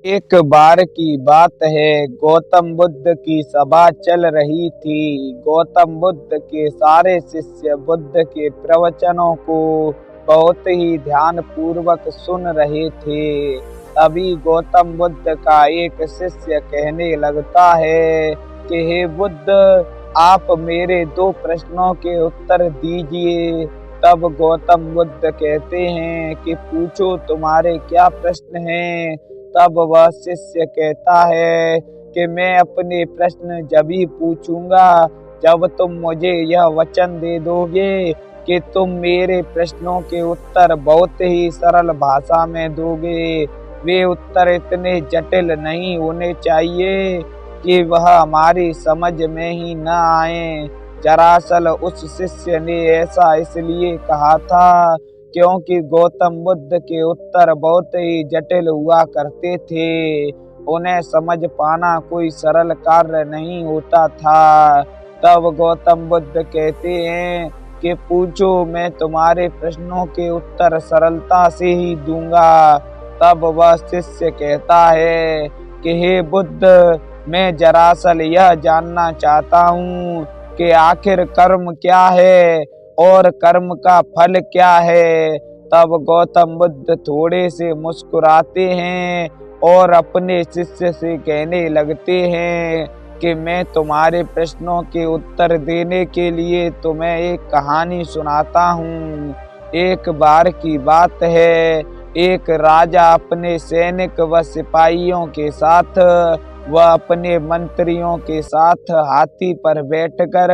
एक बार की बात है, गौतम बुद्ध की सभा चल रही थी। गौतम बुद्ध के सारे शिष्य बुद्ध के प्रवचनों को बहुत ही ध्यान पूर्वक सुन रहे थे। तभी गौतम बुद्ध का एक शिष्य कहने लगता है कि हे बुद्ध, आप मेरे 2 प्रश्नों के उत्तर दीजिए। तब गौतम बुद्ध कहते हैं कि पूछो, तुम्हारे क्या प्रश्न हैं। तब वह शिष्य कहता है कि मैं अपने प्रश्न जब ही पूछूंगा जब तुम मुझे यह वचन दे दोगे कि तुम मेरे प्रश्नों के उत्तर बहुत ही सरल भाषा में दोगे। वे उत्तर इतने जटिल नहीं होने चाहिए कि वह हमारी समझ में ही न आए। दरअसल उस शिष्य ने ऐसा इसलिए कहा था क्योंकि गौतम बुद्ध के उत्तर बहुत ही जटिल हुआ करते थे। उन्हें समझ पाना कोई सरल कार्य नहीं होता था। तब गौतम बुद्ध कहते हैं कि पूछो, मैं तुम्हारे प्रश्नों के उत्तर सरलता से ही दूंगा। तब वह शिष्य कहता है कि हे बुद्ध, मैं दरअसल यह जानना चाहता हूँ कि आखिर कर्म क्या है और कर्म का फल क्या है। तब गौतम बुद्ध थोड़े से मुस्कुराते हैं और अपने शिष्य से कहने लगते हैं कि मैं तुम्हारे प्रश्नों के उत्तर देने के लिए तुम्हें एक कहानी सुनाता हूँ। एक बार की बात है, एक राजा अपने सैनिक व सिपाहियों के साथ व अपने मंत्रियों के साथ हाथी पर बैठकर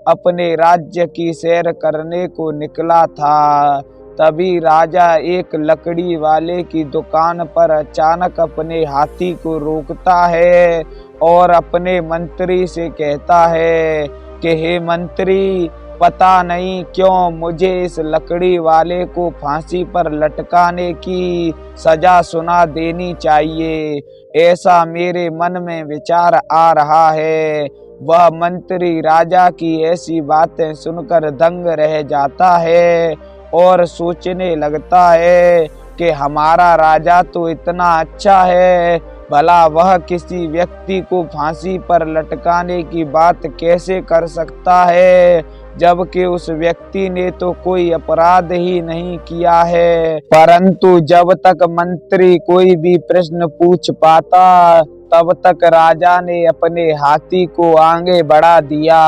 अपने राज्य की सैर करने को निकला था। तभी राजा एक लकड़ी वाले की दुकान पर अचानक अपने हाथी को रोकता है और अपने मंत्री से कहता है कि हे मंत्री, पता नहीं क्यों मुझे इस लकड़ी वाले को फांसी पर लटकाने की सजा सुना देनी चाहिए। ऐसा मेरे मन में विचार आ रहा है। वह मंत्री राजा की ऐसी बातें सुनकर दंग रह जाता है और सोचने लगता है कि हमारा राजा तो इतना अच्छा है, भला वह किसी व्यक्ति को फांसी पर लटकाने की बात कैसे कर सकता है, जबकि उस व्यक्ति ने तो कोई अपराध ही नहीं किया है। परंतु जब तक मंत्री कोई भी प्रश्न पूछ पाता तब तक राजा ने अपने हाथी को आगे बढ़ा दिया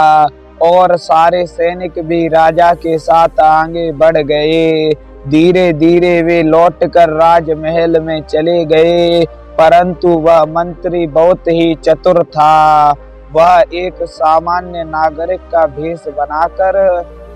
और सारे सैनिक भी राजा के साथ आगे बढ़ गए। धीरे धीरे वे लौटकर राजमहल में चले गए, परंतु वह मंत्री बहुत ही चतुर था। वह एक सामान्य नागरिक का भेष बनाकर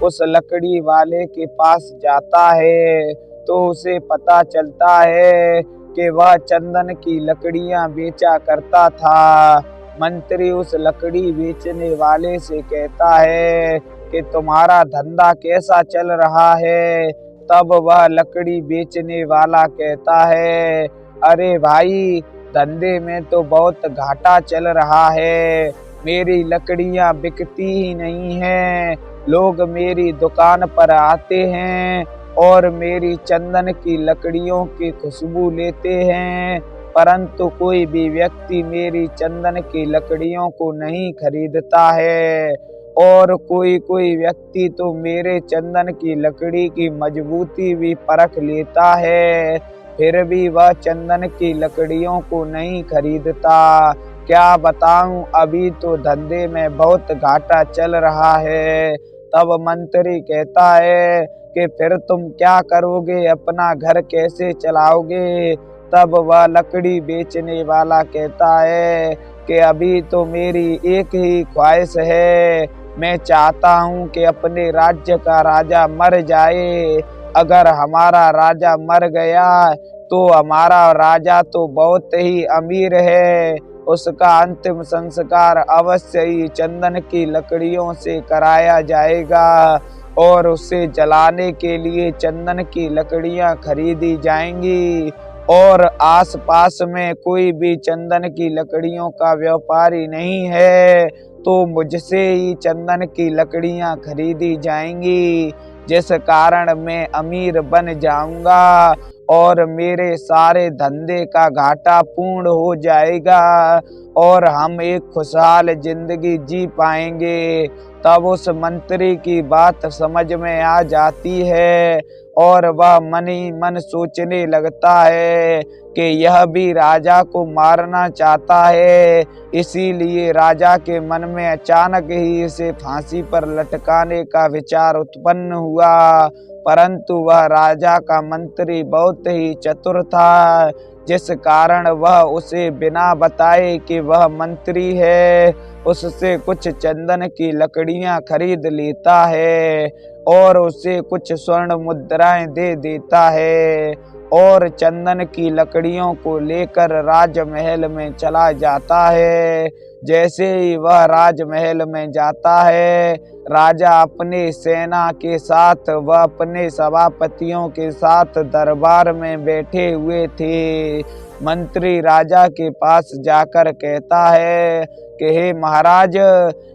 उस लकड़ी वाले के पास जाता है तो उसे पता चलता है कि वह चंदन की लकड़ियां बेचा करता था। मंत्री उस लकड़ी बेचने वाले से कहता है कि तुम्हारा धंधा कैसा चल रहा है। तब वह लकड़ी बेचने वाला कहता है, अरे भाई, धंधे में तो बहुत घाटा चल रहा है। मेरी लकड़ियां बिकती ही नहीं हैं। लोग मेरी दुकान पर आते हैं और मेरी चंदन की लकड़ियों की खुशबू लेते हैं, परंतु कोई भी व्यक्ति मेरी चंदन की लकड़ियों को नहीं खरीदता है। और कोई कोई व्यक्ति तो मेरे चंदन की लकड़ी की मजबूती भी परख लेता है, फिर भी वह चंदन की लकड़ियों को नहीं खरीदता। क्या बताऊं, अभी तो धंधे में बहुत घाटा चल रहा है। तब मंत्री कहता है कि फिर तुम क्या करोगे, अपना घर कैसे चलाओगे। तब वह लकड़ी बेचने वाला कहता है कि अभी तो मेरी एक ही ख्वाहिश है, मैं चाहता हूँ कि अपने राज्य का राजा मर जाए। अगर हमारा राजा मर गया तो हमारा राजा तो बहुत ही अमीर है, उसका अंतिम संस्कार अवश्य ही चंदन की लकड़ियों से कराया जाएगा और उसे जलाने के लिए चंदन की लकड़ियां खरीदी जाएंगी। और आसपास में कोई भी चंदन की लकड़ियों का व्यापारी नहीं है, तो मुझसे ही चंदन की लकड़ियां खरीदी जाएंगी, जिस कारण मैं अमीर बन जाऊंगा और मेरे सारे धंधे का घाटा पूर्ण हो जाएगा और हम एक खुशहाल जिंदगी जी पाएंगे। तब उस मंत्री की बात समझ में आ जाती है और वह मन ही मन सोचने लगता है कि यह भी राजा को मारना चाहता है। इसीलिए राजा के मन में अचानक ही इसे फांसी पर लटकाने का विचार उत्पन्न हुआ। परंतु वह राजा का मंत्री बहुत ही चतुर था, जिस कारण वह उसे बिना बताए कि वह मंत्री है उससे कुछ चंदन की लकड़ियां खरीद लेता है और उसे कुछ स्वर्ण मुद्राएं दे देता है और चंदन की लकड़ियों को लेकर राजमहल में चला जाता है। जैसे ही वह राजमहल में जाता है, राजा अपने सेना के साथ व अपने सभापतियों के साथ दरबार में बैठे हुए थे। मंत्री राजा के पास जाकर कहता है कि हे महाराज,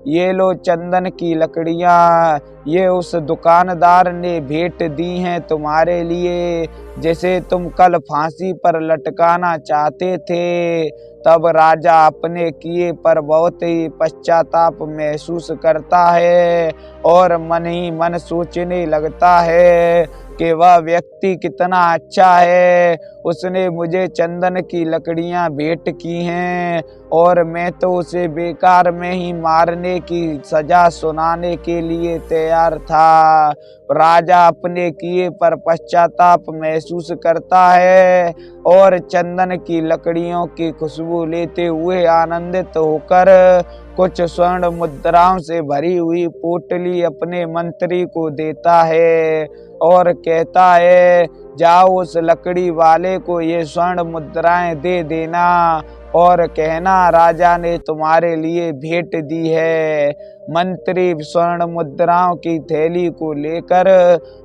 ये लो चंदन की लकड़ियां, ये उस दुकानदार ने भेंट दी हैं तुम्हारे लिए जिसे तुम कल फांसी पर लटकाना चाहते थे। तब राजा अपने किए पर बहुत ही पश्चाताप महसूस करता है और मन ही मन सोचने लगता है कि वह व्यक्ति कितना अच्छा है, उसने मुझे चंदन की लकड़ियां भेंट की हैं और मैं तो उसे बेकार में ही मारने की सजा सुनाने के लिए तैयार था। राजा अपने किए पर पश्चाताप महसूस करता है और चंदन की लकड़ियों की खुशबू लेते हुए आनंदित होकर कुछ स्वर्ण मुद्राओं से भरी हुई पोटली अपने मंत्री को देता है और कहता है, जाओ उस लकड़ी वाले को ये स्वर्ण मुद्राएं दे देना और कहना राजा ने तुम्हारे लिए भेंट दी है। मंत्री स्वर्ण मुद्राओं की थैली को लेकर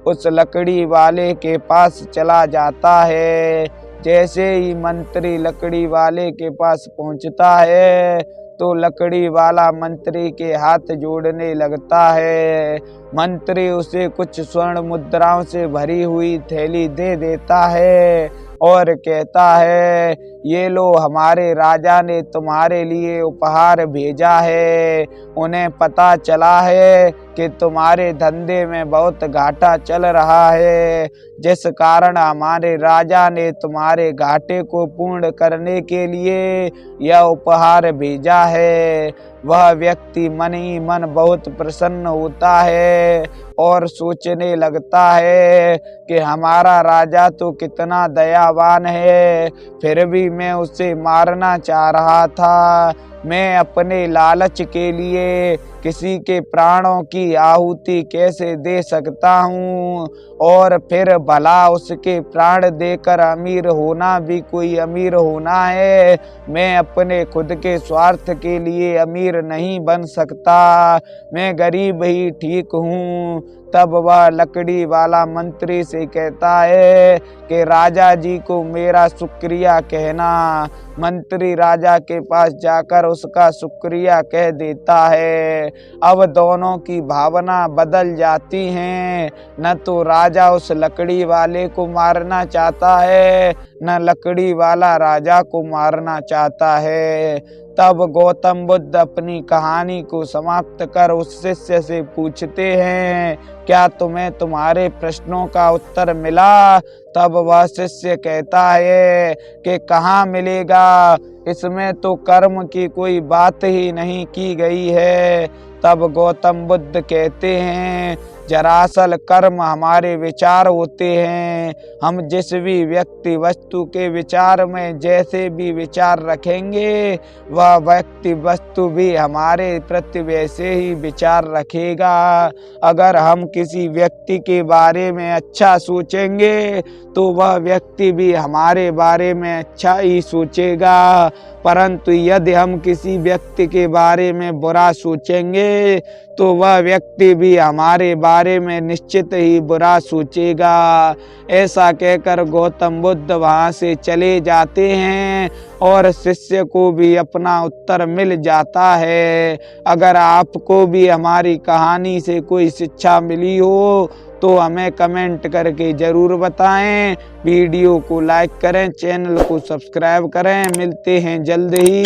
उस लकड़ी वाले के पास चला जाता है। जैसे ही मंत्री लकड़ी वाले के पास पहुंचता है तो लकड़ी वाला मंत्री के हाथ जोड़ने लगता है। मंत्री उसे कुछ स्वर्ण मुद्राओं से भरी हुई थैली दे देता है और कहता है, ये लो, हमारे राजा ने तुम्हारे लिए उपहार भेजा है। उन्हें पता चला है कि तुम्हारे धंधे में बहुत घाटा चल रहा है, जिस कारण हमारे राजा ने तुम्हारे घाटे को पूर्ण करने के लिए यह उपहार भेजा है। वह व्यक्ति मन ही मन बहुत प्रसन्न होता है और सोचने लगता है कि हमारा राजा तो कितना दयावान है, फिर भी मैं उसे मारना चाह रहा था। मैं अपने लालच के लिए किसी के प्राणों की आहुति कैसे दे सकता हूँ और फिर भला उसके प्राण देकर अमीर होना भी कोई अमीर होना है। मैं अपने खुद के स्वार्थ के लिए अमीर नहीं बन सकता, मैं गरीब ही ठीक हूँ। तब वह लकड़ी वाला मंत्री से कहता है कि राजा जी को मेरा शुक्रिया कहना। मंत्री राजा के पास जाकर उसका शुक्रिया कह देता है। अब दोनों की भावना बदल जाती हैं। न तो राजा उस लकड़ी वाले को मारना चाहता है, न लकड़ी वाला राजा को मारना चाहता है। तब गौतम बुद्ध अपनी कहानी को समाप्त कर उस शिष्य से पूछते हैं, क्या तुम्हें तुम्हारे प्रश्नों का उत्तर मिला? तब वह शिष्य कहता है कि कहाँ मिलेगा, इसमें तो कर्म की कोई बात ही नहीं की गई है। तब गौतम बुद्ध कहते हैं, दरअसल कर्म हमारे विचार होते हैं। हम जिस भी व्यक्ति वस्तु के विचार में जैसे भी विचार रखेंगे, वह व्यक्ति वस्तु भी हमारे प्रति वैसे ही विचार रखेगा। अगर हम किसी व्यक्ति के बारे में अच्छा सोचेंगे तो वह व्यक्ति भी हमारे बारे में अच्छा ही सोचेगा, परंतु यदि हम किसी व्यक्ति के बारे में बुरा सोचेंगे तो वह व्यक्ति भी हमारे बारे में निश्चित ही बुरा सोचेगा। ऐसा कहकर गौतम बुद्ध वहाँ से चले जाते हैं और शिष्य को भी अपना उत्तर मिल जाता है। अगर आपको भी हमारी कहानी से कोई शिक्षा मिली हो तो तो हमें कमेंट करके ज़रूर बताएं। वीडियो को लाइक करें, चैनल को सब्सक्राइब करें। मिलते हैं जल्द ही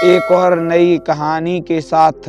एक और नई कहानी के साथ।